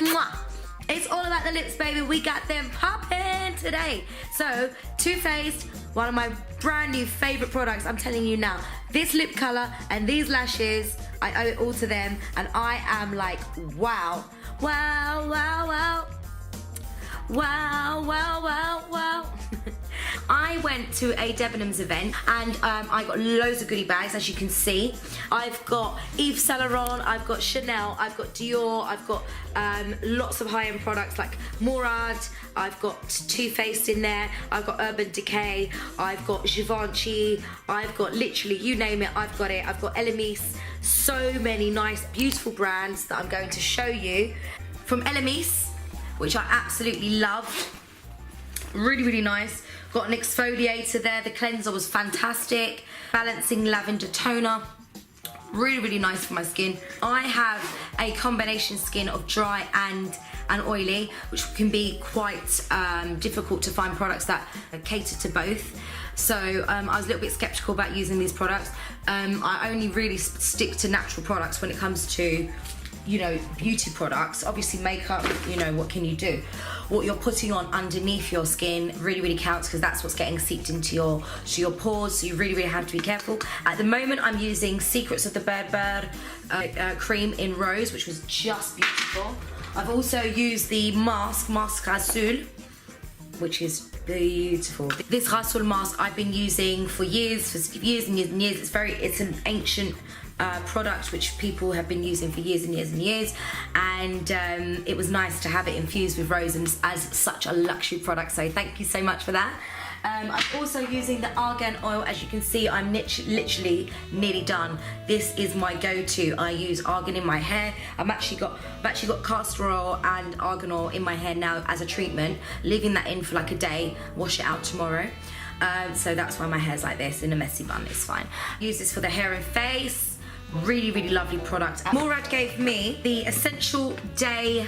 Mwah. It's all about the lips, baby. We got them popping today. So, Too Faced, one of my brand new favorite products. I'm telling you now, this lip color and these lashes, I owe it all to them. And I am like, wow. Wow, wow, wow. Wow, wow, wow, wow. I went to a Debenhams event and I got loads of goodie bags, as you can see. I've got Yves Saint Laurent, I've got Chanel, I've got Dior, I've got lots of high-end products like Murad, I've got Too Faced in there, I've got Urban Decay, I've got Givenchy, I've got literally, you name it, I've got it. I've got Elemis, so many nice, beautiful brands that I'm going to show you. From Elemis, which I absolutely loved. Really, really nice. Got an exfoliator there. The cleanser was fantastic. Balancing lavender toner. Really, really nice for my skin. I have a combination skin of dry and oily, which can be quite difficult to find products that cater to both. So I was a little bit skeptical about using these products. I only really stick to natural products when it comes to, you know, beauty products. Obviously makeup, you know, what can you do? What you're putting on underneath your skin really, really counts, because that's what's getting seeped into your pores, so you really, really have to be careful. At the moment, I'm using Secrets of the Bird cream in Rose, which was just beautiful. I've also used the Masque Rasoul, which is beautiful. This Rasoul mask I've been using for years and years and years. It's an ancient product which people have been using for years and years and years, and it was nice to have it infused with rose as such a luxury product, so thank you so much for that. I'm also using the argan oil. As you can see, I'm literally nearly done. This is my go-to. I use argan in my hair. I've actually got castor oil and argan oil in my hair now as a treatment, leaving that in for like a day, wash it out tomorrow. So that's why my hair's like this, in a messy bun. It's fine. Use this for the hair and face. Really, really lovely product. Murad gave me the Essential Day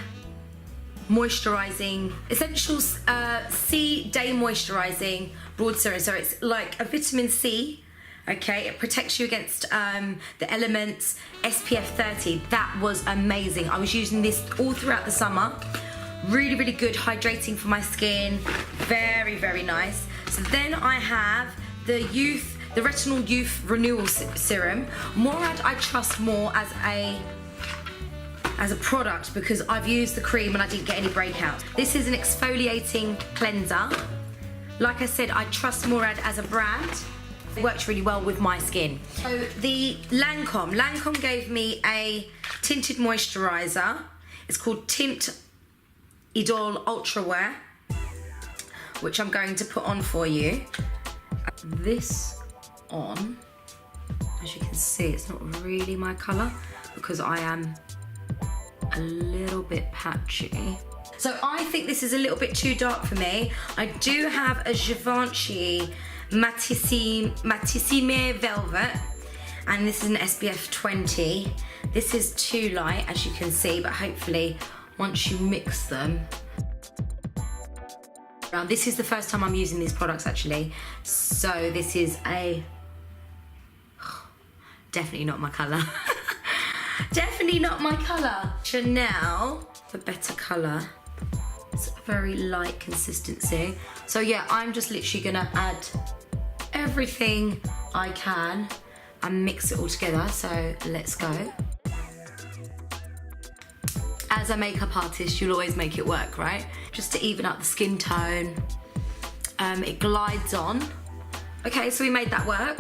Moisturizing, Essentials C Day Moisturizing Broad Serum. So it's like a vitamin C, okay? It protects you against the elements, SPF 30. That was amazing. I was using this all throughout the summer. Really, really good, hydrating for my skin. Very, very nice. So then I have the Retinol Youth Renewal Serum. Murad I trust more as a product because I've used the cream and I didn't get any breakouts. This is an exfoliating cleanser. Like I said, I trust Murad as a brand. It works really well with my skin. So the Lancome gave me a tinted moisturizer. It's called Tint Idol Ultra Wear, which I'm going to put on for you. This on, as you can see, it's not really my colour because I am a little bit patchy. So I think this is a little bit too dark for me. I do have a Givenchy Matissime Velvet, and this is an SPF 20. This is too light, as you can see, but hopefully once you mix them. Now, this is the first time I'm using these products actually, so this is definitely not my colour. Definitely not my colour. Chanel, the better colour. It's a very light consistency. So yeah, I'm just literally gonna add everything I can and mix it all together, so let's go. As a makeup artist, you'll always make it work, right? Just to even up the skin tone. It glides on. Okay, so we made that work.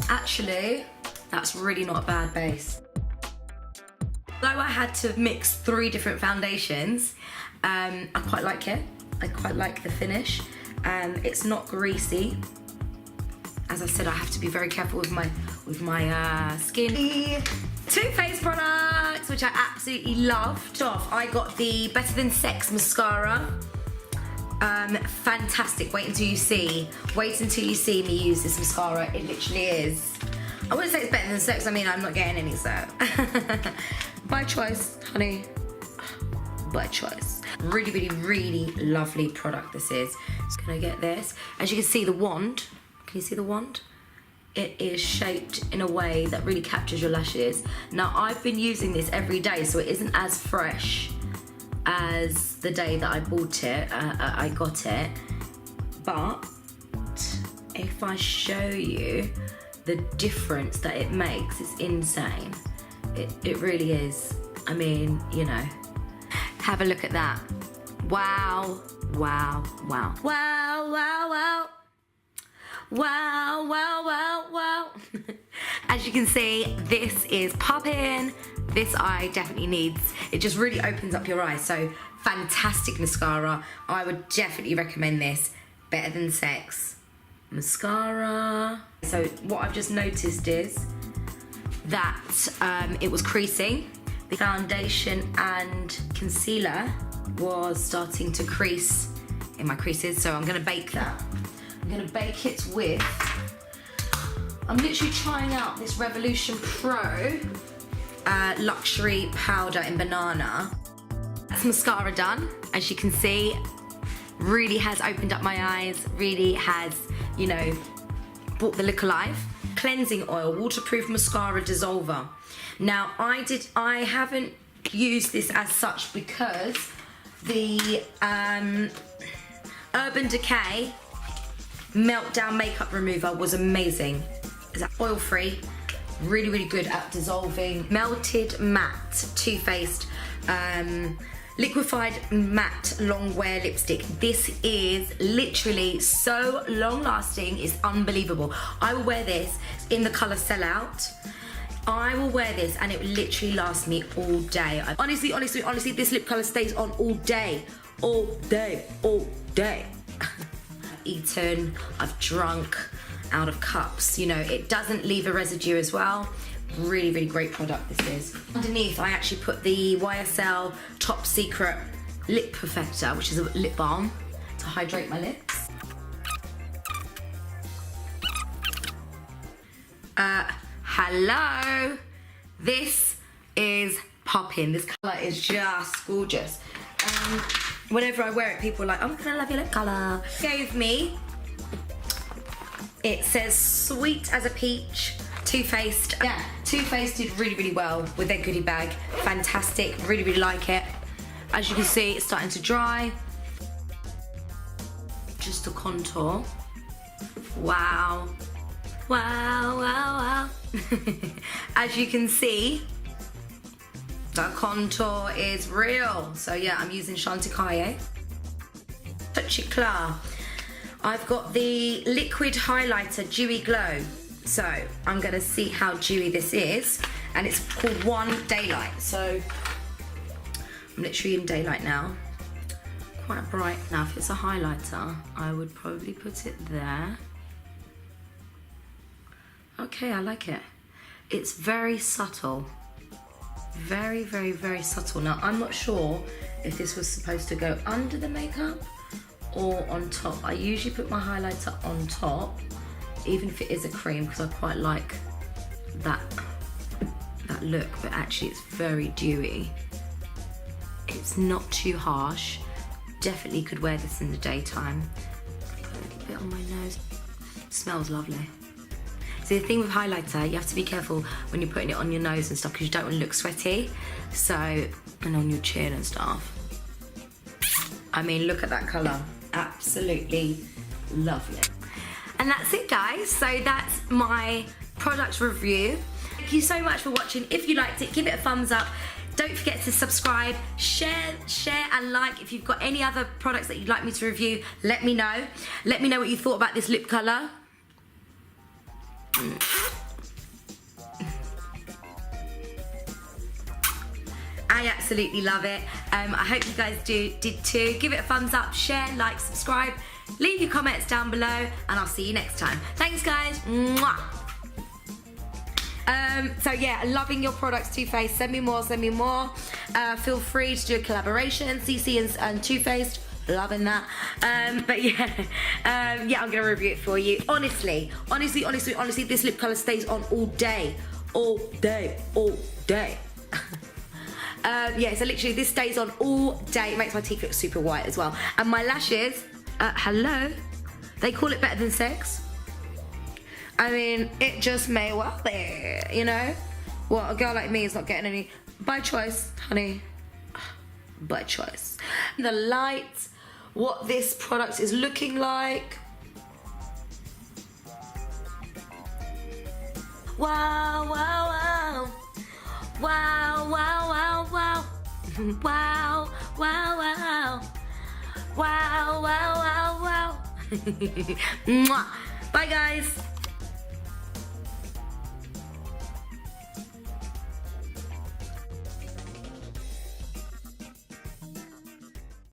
Actually, that's really not a bad base. Though I had to mix 3 different foundations, I quite like it. I quite like the finish. It's not greasy. As I said, I have to be very careful with my skin. Too Faced products, which I absolutely loved. I got the Better Than Sex mascara. Fantastic. Wait until you see me use this mascara. It literally is. I wouldn't say it's better than sex. I mean, I'm not getting any, so. By choice, honey. By choice. Really, really, really lovely product this is. Just gonna get this. As you can see, the wand. Can you see the wand? it is shaped in a way that really captures your lashes. Now, I've been using this every day, so it isn't as fresh as the day that I bought it, I got it. But if I show you the difference that it makes, it's insane. It really is. I mean, you know, have a look at that. Wow, wow, wow. Wow, wow, wow. Wow, wow, wow, wow. As you can see, this is popping. This eye definitely needs, it just really opens up your eyes. So fantastic mascara. I would definitely recommend this. Better Than Sex mascara. So what I've just noticed is that it was creasing. The foundation and concealer was starting to crease in my creases, so I'm gonna bake that. I'm gonna bake it with, I'm literally trying out this Revolution Pro luxury powder in banana. That's mascara done. As you can see, really has opened up my eyes, really has, you know, brought the look alive. Cleansing oil, waterproof mascara dissolver. Now, I haven't used this as such because the Urban Decay Meltdown Makeup Remover was amazing. It's oil-free, really, really good at dissolving. Melted Matte Too Faced Liquefied Matte Long Wear Lipstick. This is literally so long lasting, it's unbelievable. I will wear this in the colour Sellout. I will wear this and it will literally last me all day. Honestly, honestly, honestly, this lip colour stays on all day. All day, all day. I've eaten, I've drunk out of cups. You know, it doesn't leave a residue as well. Really, really great product this is. Underneath, I actually put the YSL Top Secret Lip Perfector, which is a lip balm to hydrate my lips. Hello. This is popping. This colour is just gorgeous. Whenever I wear it, people are like, I'm gonna love your lip colour. Gave me, it says sweet as a peach. Too Faced. Yeah, Too Faced did really, really well with their goodie bag. Fantastic, really, really like it. As you can see, it's starting to dry. Just a contour. Wow. Wow, wow, wow. As you can see, the contour is real. So yeah, I'm using Chantecaille. Touch It Clar. I've got the liquid highlighter Dewy Glow. So I'm gonna see how dewy this is, and it's called One Daylight. So I'm literally in daylight now. Quite bright. Now if it's a highlighter, I would probably put it there. Okay, I like it. It's very subtle. Very, very, very subtle. Now I'm not sure if this was supposed to go under the makeup or on top. I usually put my highlighter on top, even if it is a cream, because I quite like that look, but actually it's very dewy. It's not too harsh. Definitely could wear this in the daytime. Put a little bit on my nose. Smells lovely. So the thing with highlighter, you have to be careful when you're putting it on your nose and stuff, because you don't want to look sweaty. So, and on your chin and stuff. I mean, look at that colour. Absolutely lovely. And that's it, guys. So that's my product review. Thank you so much for watching. If you liked it, give it a thumbs up. Don't forget to subscribe, share and like. If you've got any other products that you'd like me to review, let me know. Let me know what you thought about this lip colour. I absolutely love it. I hope you guys did too. Give it a thumbs up, share, like, subscribe. Leave your comments down below, and I'll see you next time. Thanks, guys. Mwah. So yeah, loving your products, Too Faced. Send me more, send me more. Feel free to do a collaboration, Sisi and Too Faced. Loving that. But yeah, yeah, I'm gonna review it for you. Honestly, this lip colour stays on all day, all day, all day. Yeah, so literally this stays on all day. It makes my teeth look super white as well. And my lashes, hello, they call it Better Than Sex. I mean, it just may well be, you know? Well, a girl like me is not getting any, by choice, honey, by choice. The light, what this product is looking like. Wow, wow, wow. Wow, wow, wow, wow. Wow, wow, wow. Wow, wow, wow, wow. Mwah. Bye, guys.